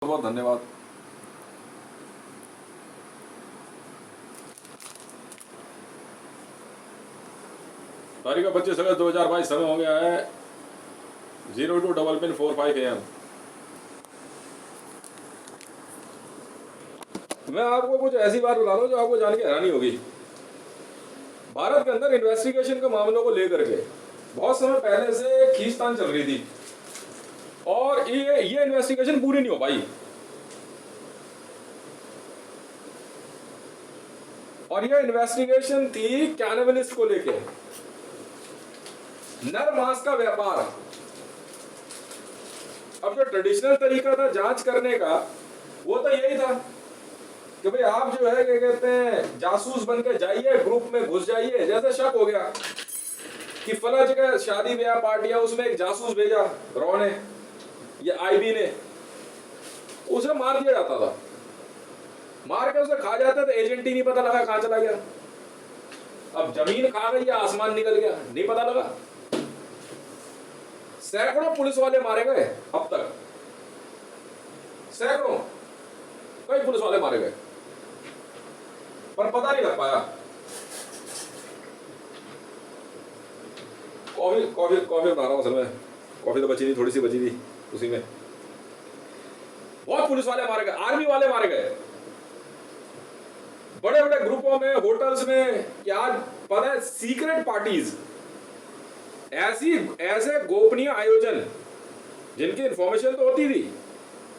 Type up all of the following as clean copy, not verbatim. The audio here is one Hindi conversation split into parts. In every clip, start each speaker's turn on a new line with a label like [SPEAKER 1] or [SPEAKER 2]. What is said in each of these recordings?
[SPEAKER 1] बहुत धन्यवाद। तारीख 25 अगस्त 2022, समय हो गया है 02:45 AM। मैं आपको कुछ ऐसी बात बता रहा हूँ जो आपको जान के हैरानी होगी। भारत के अंदर इन्वेस्टिगेशन के मामलों को लेकर के बहुत समय पहले से खींचतान चल रही थी और ये इन्वेस्टिगेशन पूरी नहीं हो पाई। और ये इन्वेस्टिगेशन थी कैनिबलिस्ट को लेके, नर मांस का व्यापार। अब जो ट्रेडिशनल तरीका था जांच करने का वो तो यही था कि भाई आप जो है क्या कहते हैं जासूस बन के जाइए, ग्रुप में घुस जाइए। जैसे शक हो गया कि फला जगह शादी ब्याह पार्टियां, उसमें एक जासूस भेजा रॉ ने या आईबी ने, उसे मार दिया जाता था। मार के उसे खा जाते थे, एजेंट ही नहीं पता लगा कहां चला गया। अब जमीन खा गई या आसमान निकल गया, नहीं पता लगा। सैकड़ों पुलिस वाले मारे गए अब तक, सैकड़ों, कई पुलिस वाले मारे गए, पर पता नहीं लग पाया। कॉफी बना रहा हूं असल में, कॉफी तो बची नहीं, थोड़ी सी बची थी उसी में। बहुत पुलिस वाले मारे गए, आर्मी वाले मारे गए, बड़े बड़े ग्रुपों में, होटल्स में, क्या पता है, सीक्रेट पार्टीज, ऐसे गोपनीय आयोजन जिनकी इंफॉर्मेशन तो होती थी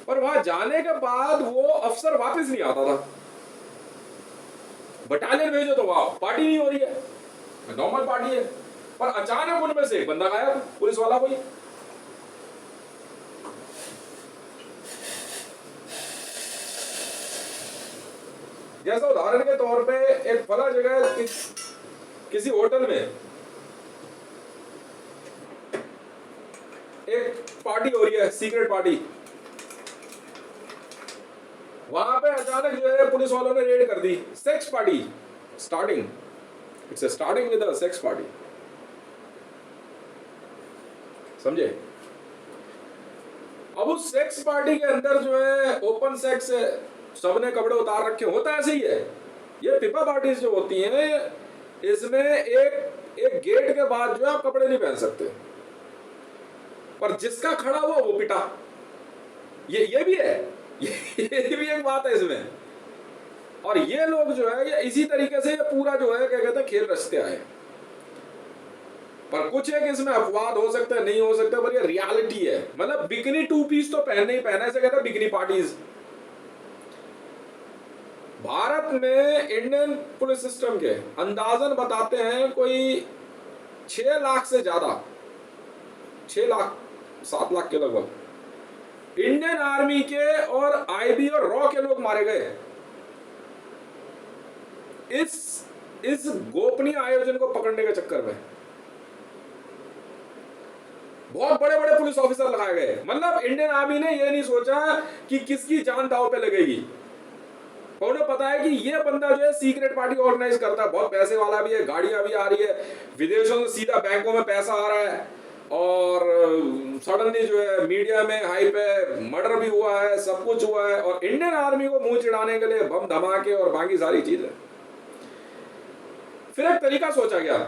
[SPEAKER 1] पर वहां जाने के बाद वो अफसर वापस नहीं आता था। बटालियन भेजो तो वहां पार्टी नहीं हो रही है, नॉर्मल पार्टी है, पर अचानक उनमें से एक बंदा गायब, पुलिस वाला कोई। जैसा उदाहरण के तौर पे एक फला जगह किसी होटल में एक पार्टी हो रही है, सीक्रेट पार्टी। वहां पे अचानक जो है पुलिस वालों ने रेड कर दी। Sex party starting, it's starting with a sex party, समझे। अब उस सेक्स पार्टी के अंदर जो है ओपन सेक्स है, सबने कपड़े उतार रखे, होता ऐसे ही है। ये पिपा पार्टीज जो होती हैं इसमें एक गेट के बाद जो है आप कपड़े नहीं पहन सकते, पर जिसका खड़ा हुआ वो पिटा। ये भी है, ये भी एक बात है इसमें। और ये लोग जो है ये इसी तरीके से ये पूरा जो है क्या कहते हैं खेल रचते आए। पर कुछ है कि इसमें अपवाद हो सकता है, नहीं हो सकता, पर ये रियलिटी है। मतलब बिकनी टू पीस तो पहनने ही पहना, ऐसे कहते हैं बिकनी पार्टीज। भारत में इंडियन पुलिस सिस्टम के अंदाजन बताते हैं कोई 6 लाख से ज्यादा, 6 लाख 7 लाख के लगभग इंडियन आर्मी के और आईबी और रॉ के लोग मारे गए इस गोपनीय आयोजन को पकड़ने के चक्कर में। बहुत बड़े बड़े पुलिस ऑफिसर लगाए गए। मतलब इंडियन आर्मी ने यह नहीं सोचा कि किसकी जान दांव पे लगेगी, उन्हें पता है कि ये बंदा जो है सीक्रेट पार्टी ऑर्गेनाइज करता है, बहुत पैसे वाला भी है, गाड़ियां भी आ रही है, विदेशों से सीधा बैंकों में पैसा आ रहा है, और सडनली जो है मीडिया में हाइप है, मर्डर भी हुआ है, सब कुछ हुआ है, और इंडियन आर्मी को मुंह चिढ़ाने के लिए बम धमाके और बाकी सारी चीजें। फिर एक तरीका सोचा गया,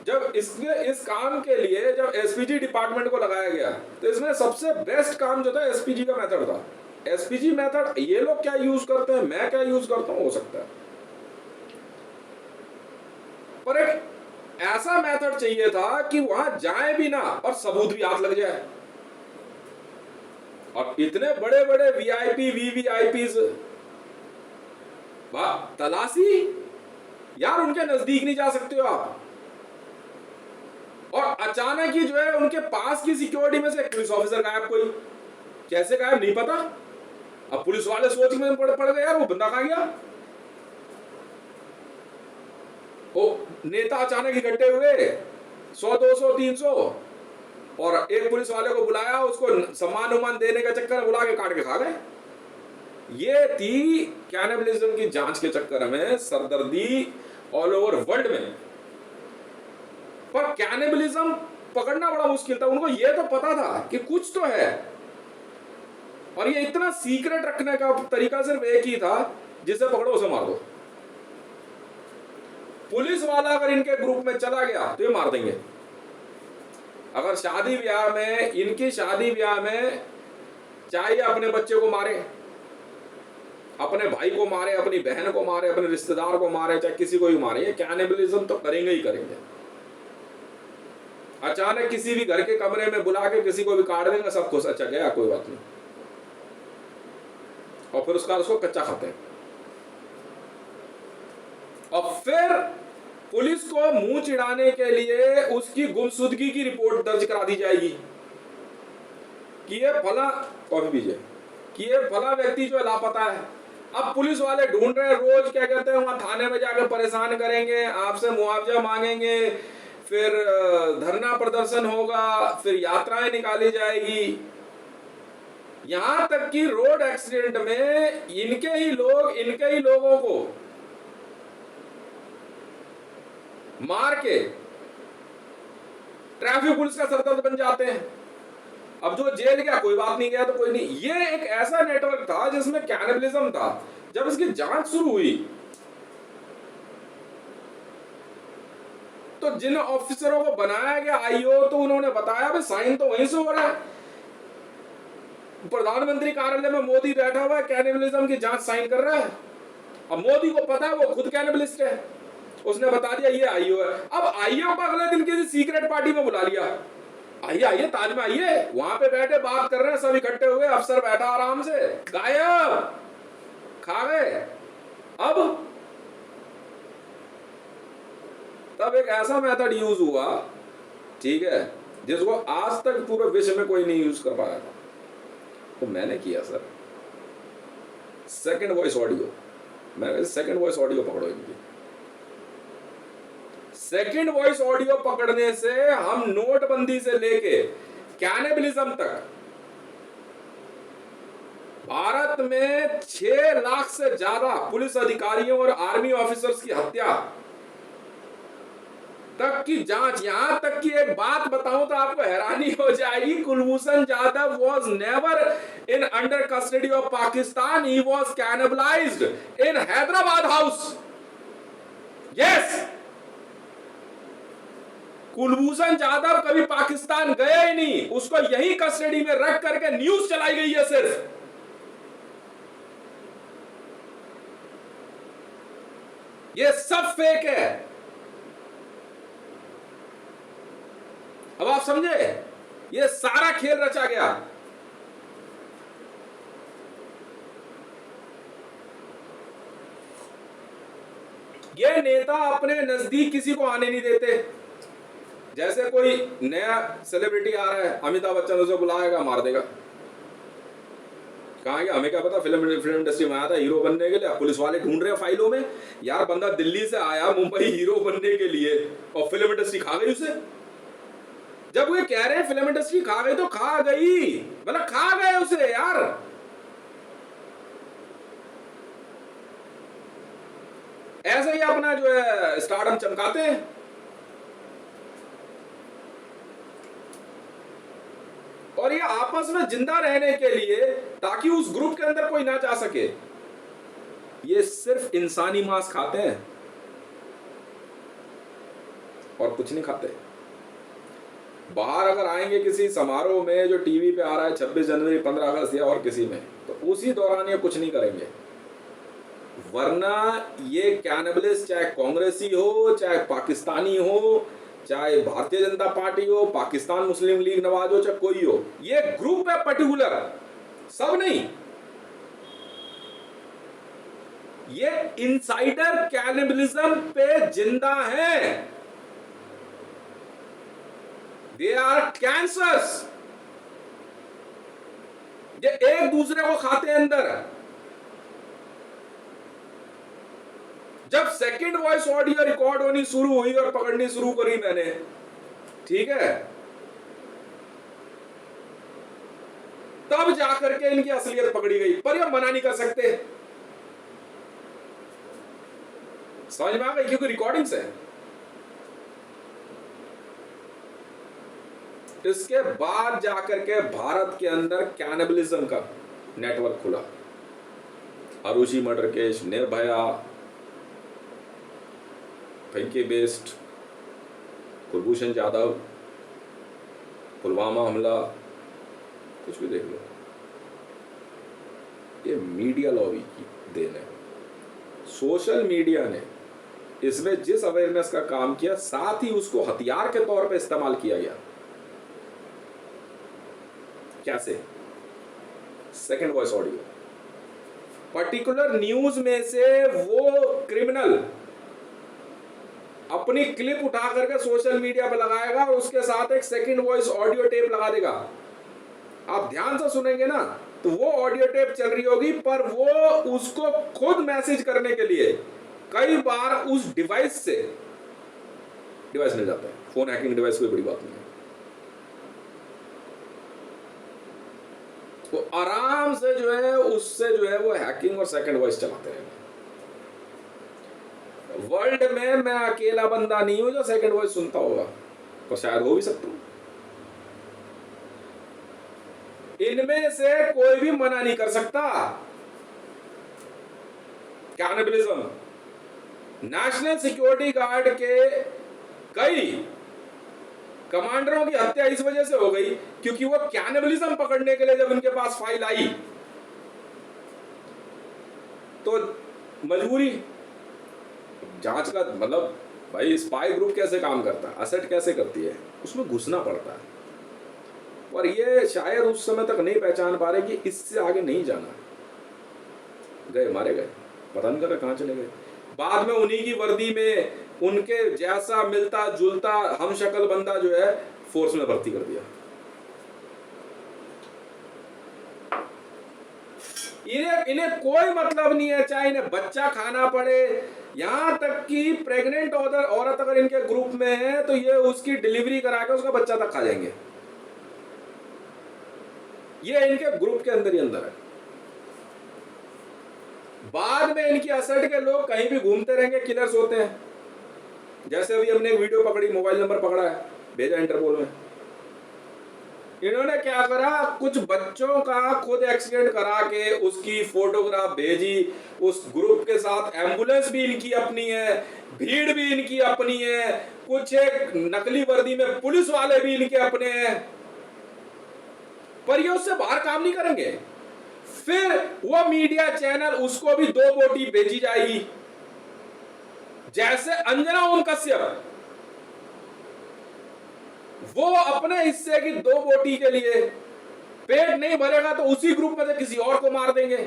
[SPEAKER 1] जब इस काम के लिए जब एसपीजी डिपार्टमेंट को लगाया गया तो इसमें सबसे बेस्ट काम जो था एसपीजी का मेथड था। एसपीजी मेथड ये लोग क्या यूज करते हैं, मैं क्या यूज करता हूं, हो सकता है, पर एक ऐसा मेथड चाहिए था कि वहां जाए भी ना और सबूत भी हाथ लग जाए। और इतने बड़े बड़े वीआईपी वीवीआईपीज तलाशी, यार उनके नजदीक नहीं जा सकते हो आप। और अचानक ही जो है उनके पास की सिक्योरिटी में से एक पुलिस ऑफिसर गायब। कोई कैसे गायब नहीं पता। अब पुलिस वाले सोच में पड़ गए, यार वो बंदा कहां गया। वो नेता अचानक इकट्ठे हुए 100 200 300, और एक पुलिस वाले को बुलाया, उसको सम्मान उमान देने का चक्कर में बुला के काट के खा गए। ये थी कैनिबलिज्म की जांच के चक्कर में सरदर्दी ऑल ओवर वर्ल्ड में। पर कैनिबलिज्म पकड़ना बड़ा मुश्किल था। उनको यह तो पता था कि कुछ तो है, और ये इतना सीक्रेट रखने का तरीका सिर्फ एक ही था, जिसे पकड़ो उसे मार दो। पुलिस वाला अगर इनके ग्रुप में चला गया तो ये मार देंगे। अगर शादी ब्याह में, इनकी शादी ब्याह में चाहे अपने बच्चे को मारे, अपने भाई को मारे, अपनी बहन को मारे, अपने रिश्तेदार को मारे, चाहे किसी को भी मारे, ये कैनिबलिज्म तो करेंगे ही करेंगे। अचानक किसी भी घर के कमरे में बुला के किसी को भी काट देंगे, सब कुछ अच्छा गया, कोई बात नहीं, और फिर उसको कच्चा खाते हैं। और फिर पुलिस को मुंह चिढ़ाने के लिए उसकी गुमशुदगी की रिपोर्ट दर्ज करा दी जाएगी कि ये फला, कॉफी पीजिए, कि ये फला व्यक्ति जो है लापता है। अब पुलिस वाले ढूंढ रहे हैं, रोज क्या कहते हैं, वहां थाने में जाकर परेशान करेंगे, आपसे मुआवजा मांगेंगे, फिर धरना प्रदर्शन होगा, फिर यात्राएं निकाली जाएगी। यहां तक कि रोड एक्सीडेंट में इनके ही लोगों को मार के ट्रैफिक पुलिस का सरदर्द बन जाते हैं। अब जो जेल गया कोई बात नहीं, गया तो कोई नहीं। ये एक ऐसा नेटवर्क था जिसमें कैनिबलिज्म था। जब इसकी जांच शुरू हुई तो जिन ऑफिसरों को बनाया गया आईओ, तो उन्होंने बताया भाई साइन तो वहीं से हो रहा है, प्रधानमंत्री कार्यालय में मोदी बैठा हुआ है, कैनिबलिज्म की जांच साइन कर रहा है। अब मोदी को पता है, वो खुद कैनिबलिस्ट है, उसने बता दिया ये आईओ है। अब आईओ को अगले दिन किसी सीक्रेट पार्टी में बुला लिया, आइए आइए ताज में आइए, वहां पे बैठे बात कर रहे हैं, सब इकट्ठे हुए, अफसर बैठा आराम से, गायब, खा गए। अब तब एक ऐसा मेथड यूज हुआ, ठीक है, जिसको आज तक पूरे विश्व में कोई नहीं यूज कर पाया था, तो मैंने किया सर, सेकंड वॉइस ऑडियो। मैंने सेकंड वॉइस ऑडियो पकड़ो इनकी। सेकंड वॉइस ऑडियो पकड़ने से हम नोटबंदी से लेके कैनिबलिज्म तक भारत में 6 लाख से ज्यादा पुलिस अधिकारियों और आर्मी ऑफिसर्स की हत्या तक की जांच, यहां तक कि एक बात बताऊं तो आपको हैरानी हो जाएगी, Kulbhushan Jadhav was never in under custody of Pakistan, he was cannibalized in Hyderabad house. Yes, Kulbhushan Jadhav कभी पाकिस्तान गए ही नहीं, उसको यही कस्टडी में रख करके न्यूज चलाई गई है सिर्फ। ये सब फेक है। अब आप समझे, ये सारा खेल रचा गया। ये नेता अपने नजदीक किसी को आने नहीं देते। जैसे कोई नया सेलिब्रिटी आ रहा है, अमिताभ बच्चन उसे बुलाएगा, मार देगा। कहा हमें क्या पता, फिल्म इंडस्ट्री में आया था हीरो बनने के लिए, पुलिस वाले ढूंढ रहे हैं फाइलों में, यार बंदा दिल्ली से आया मुंबई हीरो बनने के लिए, और फिल्म इंडस्ट्री खा गई उसे। जब वे कह रहे हैं फिल्म इंडस्ट्री खा गई, तो खा गई, मतलब खा गए उसे यार। ऐसे ही अपना जो है स्टारडम चमकाते हैं। और ये आपस में जिंदा रहने के लिए, ताकि उस ग्रुप के अंदर कोई ना जा सके, ये सिर्फ इंसानी मांस खाते हैं और कुछ नहीं खाते। बाहर अगर आएंगे किसी समारोह में जो टीवी पे आ रहा है 26 जनवरी, 15 अगस्त या और किसी में, तो उसी दौरान ये कुछ नहीं करेंगे। वरना ये कैनिबलिस्ट, चाहे कांग्रेसी हो, चाहे पाकिस्तानी हो, चाहे भारतीय जनता पार्टी हो, पाकिस्तान मुस्लिम लीग नवाज हो, चाहे कोई हो, ये ग्रुप है पर्टिकुलर, सब नहीं। ये इनसाइडर कैनिबलिज्म पे जिंदा है। They are cancers. ये एक दूसरे को खाते हैं अंदर। जब सेकंड वॉइस ऑडियो रिकॉर्ड होनी शुरू हुई और पकड़नी शुरू करी मैंने, ठीक है, तब जाकर के इनकी असलियत पकड़ी गई। पर ये मना नहीं कर सकते, समझ में आ गई, क्योंकि रिकॉर्डिंग्स है। इसके बाद जाकर के भारत के अंदर कैनिबलिज्म का नेटवर्क खुला, आरुषि मर्डर केस, निर्भया, फैंकी बेस्ट, कुलभूषण जाधव, पुलवामा हमला, कुछ भी देख लो, ये मीडिया लॉबी की देन है। सोशल मीडिया ने इसमें जिस अवेयरनेस का काम किया, साथ ही उसको हथियार के तौर पे इस्तेमाल किया गया। कैसे? Second voice audio, particular news में से वो क्रिमिनल अपनी क्लिप उठा करके सोशल मीडिया पर लगाएगा और उसके साथ एक सेकंड वॉइस ऑडियो टेप लगा देगा। आप ध्यान से सुनेंगे ना तो वो ऑडियो टेप चल रही होगी, पर वो उसको खुद मैसेज करने के लिए कई बार उस डिवाइस से डिवाइस मिल जाता है। फोन हैकिंग डिवाइस कोई बड़ी बात नहीं है। तो आराम से जो है उससे जो है वो हैकिंग और सेकंड वॉइस चलाते हैं। वर्ल्ड में मैं अकेला बंदा नहीं हूं जो सेकंड वॉइस सुनता होगा, तो शायद हो भी सकता हूं। इनमें से कोई भी मना नहीं कर सकता। कैनिबलिज्म, नेशनल सिक्योरिटी गार्ड के कई कमांडरों की हत्या इस वजह से हो गई क्योंकि वो कैनिबलिज्म पकड़ने के लिए जब उनके पास फाइल आई तो मजबूरी, जांच का मतलब भाई स्पाई ग्रुप कैसे काम करता है, असेट कैसे करती है, उसमें घुसना पड़ता है। और ये शायद उस समय तक नहीं पहचान पा रहे कि इससे आगे नहीं जाना, गए मारे गए, पता नहीं लगा कहां चले गए। बाद में उन्हीं की वर्दी में उनके जैसा मिलता जुलता हम शक्ल बंदा जो है फोर्स में भर्ती कर दिया। इन्हें कोई मतलब नहीं है, चाहे इन्हें बच्चा खाना पड़े, यहां तक कि प्रेग्नेंट औरत अगर इनके ग्रुप में है तो ये उसकी डिलीवरी करा के उसका बच्चा तक खा जाएंगे। ये इनके ग्रुप के अंदर ही अंदर है। बाद में इनकी असट के लोग कहीं भी घूमते रहेंगे, किलर्स होते हैं। जैसे अभी हमने एक वीडियो पकड़ी, मोबाइल नंबर पकड़ा है, भेजा इंटरपोल में। इन्होंने क्या करा, कुछ बच्चों का खुद एक्सीडेंट करा के उसकी फोटोग्राफ भेजी, उस ग्रुप के साथ एम्बुलेंस भी इनकी अपनी है, भीड़ भी इनकी अपनी है, कुछ एक नकली वर्दी में पुलिस वाले भी इनके अपने हैं, पर ये उससे बाहर काम नहीं करेंगे। फिर वो मीडिया चैनल उसको भी 2 बोटी भेजी जाएगी। जैसे अंजना ओम कश्यप, वो अपने हिस्से की 2 बोटी के लिए पेट नहीं भरेगा तो उसी ग्रुप में से किसी और को मार देंगे।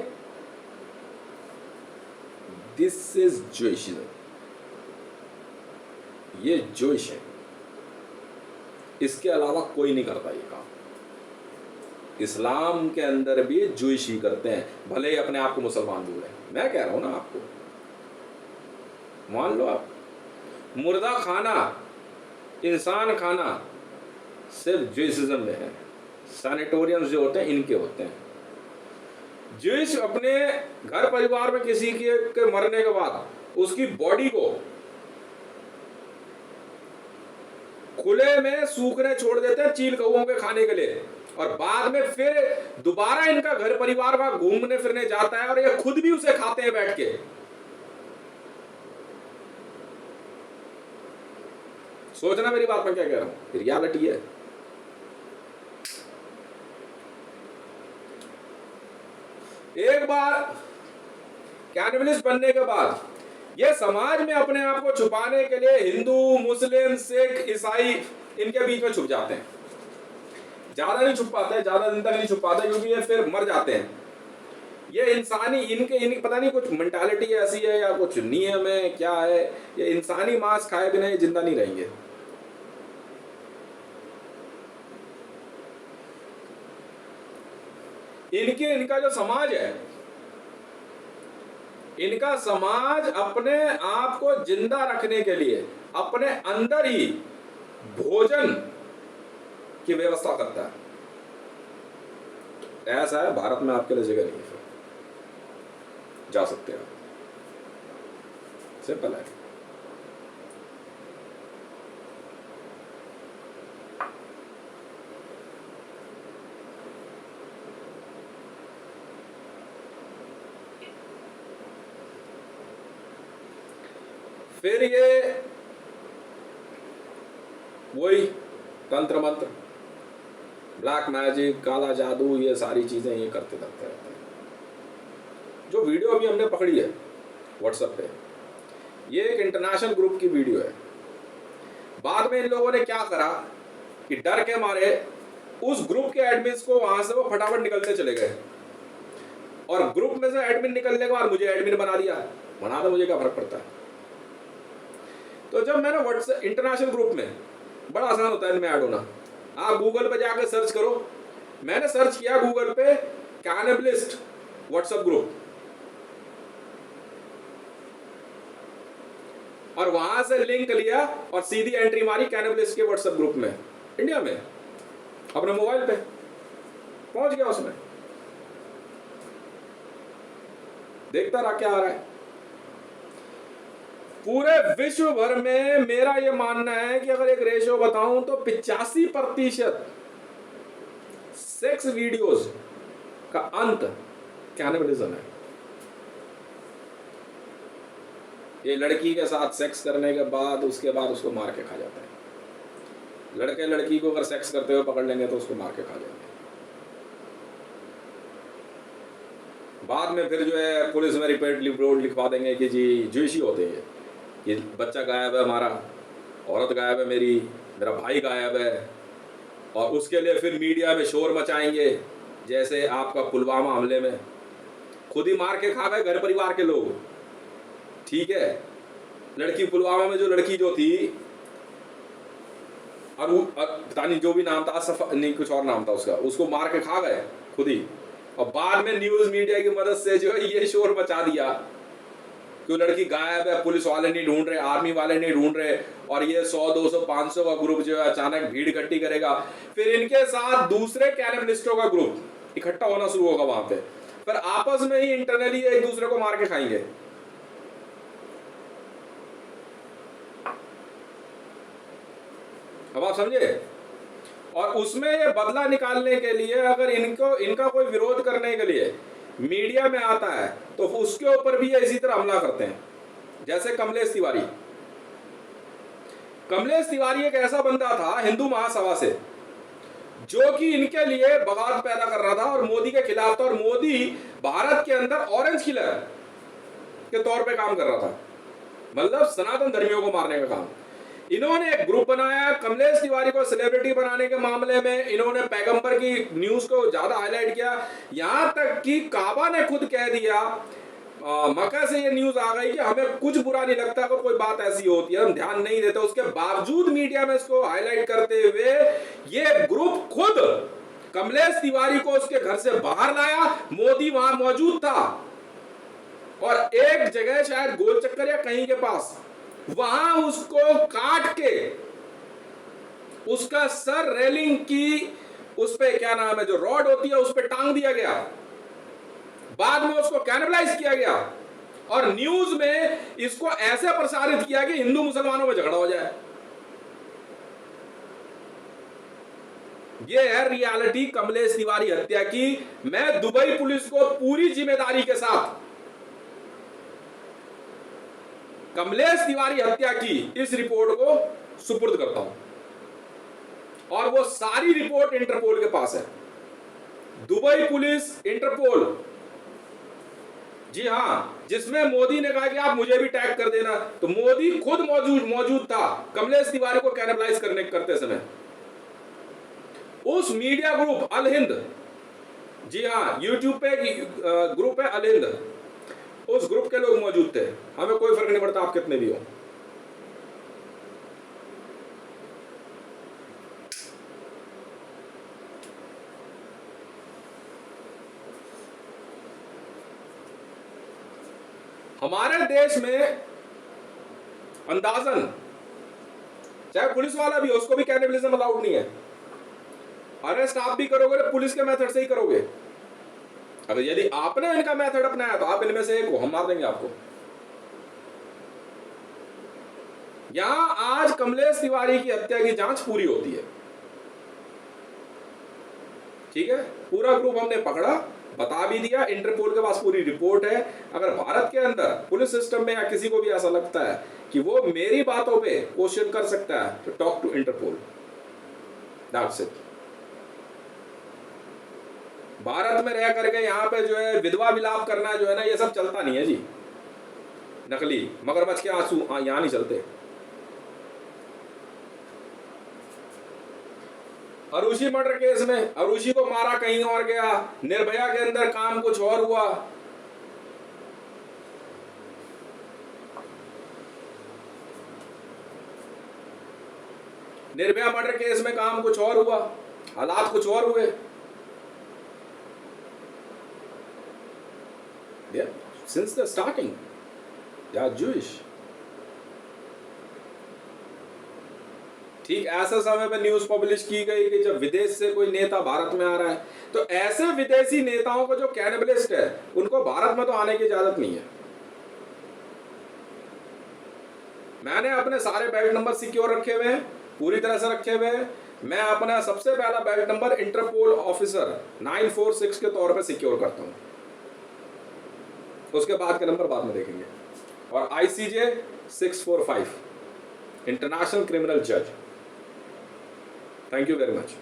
[SPEAKER 1] दिस इज जोइशिज्म, ये जोइश है, इसके अलावा कोई नहीं करता ये काम। इस्लाम के अंदर भी जोइश ही करते हैं, भले ही अपने आप को मुसलमान बोले। मैं कह रहा हूं ना आपको, मान लो आप मुर्दा खाना, इंसान खाना सिर्फ जोइसिज्म में है। सैनिटोरियम्स जो होते हैं इनके होते हैं। जोइश अपने घर परिवार में किसी के मरने के बाद उसकी बॉडी को खुले में सूखने छोड़ देते हैं चील कौओं के खाने के लिए, और बाद में फिर दोबारा इनका घर परिवार वहां घूमने फिरने जाता है और ये खुद भी उसे खाते हैं बैठ के। सोचना मेरी बात में क्या कह रहा हूं, रियलिटी है। एक बार कैनिबलिस्ट बनने के बाद ये समाज में अपने आप को छुपाने के लिए हिंदू, मुस्लिम, सिख, ईसाई इनके बीच में छुप जाते हैं। ज्यादा नहीं छुप पाते, ज्यादा दिन तक नहीं छुप पाते क्योंकि ये फिर मर जाते हैं। ये इंसानी इनके पता नहीं कुछ मेंटालिटी ऐसी है या कुछ नियम है, क्या है, ये इंसानी मांस खाए बिना ये जिंदा नहीं रहेंगे। इनका जो समाज है, इनका समाज अपने आप को जिंदा रखने के लिए अपने अंदर ही भोजन की व्यवस्था करता है। ऐसा है, भारत में आपके लिए जगह नहीं है, जा सकते हैं, सिंपल है। फिर ये वही तंत्र मंत्र, ब्लैक मैजिक, काला जादू, ये सारी चीजें ये करते रहते हैं। जो वीडियो अभी हमने पकड़ी है व्हाट्सएप पे, ये एक इंटरनेशनल ग्रुप की वीडियो है। बाद में इन लोगों ने क्या करा कि डर के मारे उस ग्रुप के एडमिन्स को वहां से वो फटाफट निकलते चले गए, और ग्रुप में से एडमिन निकलने के बाद मुझे एडमिन बना दिया। बना दो, मुझे क्या फर्क पड़ता है। तो जब मैंने व्हाट्सएप इंटरनेशनल ग्रुप में, बड़ा आसान होता है इनमें ऐड होना, आप गूगल पे जाकर सर्च करो। मैंने सर्च किया गूगल पे कैनिबलिस्ट व्हाट्सएप ग्रुप, और वहां से लिंक लिया और सीधी एंट्री मारी कैनिबलिस्ट के व्हाट्सएप ग्रुप में इंडिया में, अपने मोबाइल पे पहुंच गया उसमें, देखता रहा क्या आ रहा है। पूरे विश्व भर में मेरा यह मानना है कि अगर एक रेशियो बताऊं तो 85% सेक्स वीडियोस का अंत कैनिबलिज्म है। ये लड़की के साथ सेक्स करने के बाद उसके बाद उसको मार के खा जाता है। लड़के लड़की को अगर सेक्स करते हुए पकड़ लेंगे तो उसको मार के खा जाएंगे। बाद में फिर जो है पुलिस में रिपोर्ट लिखवा देंगे कि जी ज्यूशी होते हैं, ये बच्चा गायब है हमारा, औरत गायब है मेरी, मेरा भाई गायब है, और उसके लिए फिर मीडिया में शोर मचाएंगे। जैसे आपका पुलवामा हमले में खुद ही मार के खा गए घर परिवार के लोग, ठीक है। लड़की पुलवामा में जो लड़की जो थी, और वो पता नहीं जो भी नाम था, असफ नहीं कुछ और नाम था उसका, उसको मार के खा गए खुद ही, और बाद में न्यूज मीडिया की मदद से जो है ये शोर मचा दिया कि लड़की गायब है, पुलिस वाले नहीं ढूंढ रहे, आर्मी वाले नहीं ढूंढ रहे, और ये 100 200 500 का ग्रुप जो है अचानक भीड़ इकट्ठी करेगा। फिर इनके साथ दूसरे कैनिबलिस्टों का ग्रुप इकट्ठा होना शुरू होगा वहां पे, फिर आपस में ही इंटरनली एक दूसरे को मार के खाएंगे। अब आप समझे। और उसमें ये बदला निकालने के लिए अगर इनका कोई विरोध करने के लिए मीडिया में आता है तो उसके ऊपर भी ये इसी तरह हमला करते हैं। जैसे कमलेश तिवारी एक ऐसा बंदा था हिंदू महासभा से, जो कि इनके लिए बगावत पैदा कर रहा था और मोदी के खिलाफ था, और मोदी भारत के अंदर ऑरेंज किलर के तौर पे काम कर रहा था, मतलब सनातन धर्मियों को मारने का काम। इन्होंने एक ग्रुप बनाया कमलेश तिवारी को सेलिब्रिटी बनाने के मामले में। इन्होंने पैगंबर की न्यूज को ज्यादा हाईलाइट किया, यहां तक कि काबा ने खुद कह दिया, मक्का से ये न्यूज आ गई कि हमें कुछ बुरा नहीं लगता अगर कोई बात ऐसी होती है, हम ध्यान नहीं देते। उसके बावजूद मीडिया में इसको हाईलाइट करते हुए ये ग्रुप खुद कमलेश तिवारी को उसके घर से बाहर लाया। मोदी वहां मौजूद था, और एक जगह शायद गोल चक्कर या कहीं के पास, वहां उसको काट के उसका सर रेलिंग की उस पे क्या नाम है जो रॉड होती है उस पे टांग दिया गया। बाद में उसको कैनिबलाइज किया गया और न्यूज में इसको ऐसे प्रसारित किया कि हिंदू मुसलमानों में झगड़ा हो जाए। यह है रियलिटी कमलेश तिवारी हत्या की। मैं दुबई पुलिस को पूरी जिम्मेदारी के साथ कमलेश तिवारी हत्या की इस रिपोर्ट को सुपुर्द करता हूं, और वो सारी रिपोर्ट इंटरपोल के पास है। दुबई पुलिस, इंटरपोल, जी हां, जिसमें मोदी ने कहा कि आप मुझे भी टैग कर देना, तो मोदी खुद मौजूद था कमलेश तिवारी को कैनिबलाइज करते समय। उस मीडिया ग्रुप अल हिंद, जी हां, यूट्यूब पे ग्रुप है अल हिंद, उस ग्रुप के लोग मौजूद थे। हमें कोई फर्क नहीं पड़ता आप कितने भी हो। हमारे देश में अंदाजन, चाहे पुलिस वाला भी हो, उसको भी कैनिबलिज्म अलाउड नहीं है। अरेस्ट आप भी करोगे तो पुलिस के मेथड से ही करोगे। अगर यदि आपने इनका मेथड अपनाया तो आप इनमें से एक हो, हम मार देंगे आपको। यहां आज कमलेश तिवारी की हत्या की जांच पूरी होती है, ठीक है। पूरा ग्रुप हमने पकड़ा, बता भी दिया, इंटरपोल के पास पूरी रिपोर्ट है। अगर भारत के अंदर पुलिस सिस्टम में या किसी को भी ऐसा लगता है कि वो मेरी बातों पे क्वेश्चन कर सकता है तो talk to Interpol, that's it. Bharat में रह करके यहाँ पे जो है विधवा विलाप करना जो है ना, ये सब चलता नहीं है जी। नकली मगरमच्छ के आंसू यहाँ नहीं चलते। अरुषि मर्डर केस में अरुषि को मारा कहीं और गया, निर्भया के अंदर काम कुछ और हुआ। निर्भया मर्डर केस में काम कुछ और हुआ, हालात कुछ और हुए। Since the starting, they are Jewish. ठीक ऐसे समय पे न्यूज पब्लिश की गई कि जब विदेश से कोई नेता भारत में आ रहा है, तो ऐसे विदेशी नेताओं को जो कैनिबलिस्ट है उनको भारत में तो आने की इजाजत नहीं है। मैंने अपने सारे बेल्ट नंबर सिक्योर रखे हुए हैं, पूरी तरह से रखे हुए हैं। मैं अपना सबसे पहला बेल्ट नंबर इंटरपोल ऑफिसर 946 के तौर पे सिक्योर करता हूं, उसके बाद के नंबर बाद में देखेंगे। और ICJ 645 इंटरनेशनल क्रिमिनल जज। Thank you very much.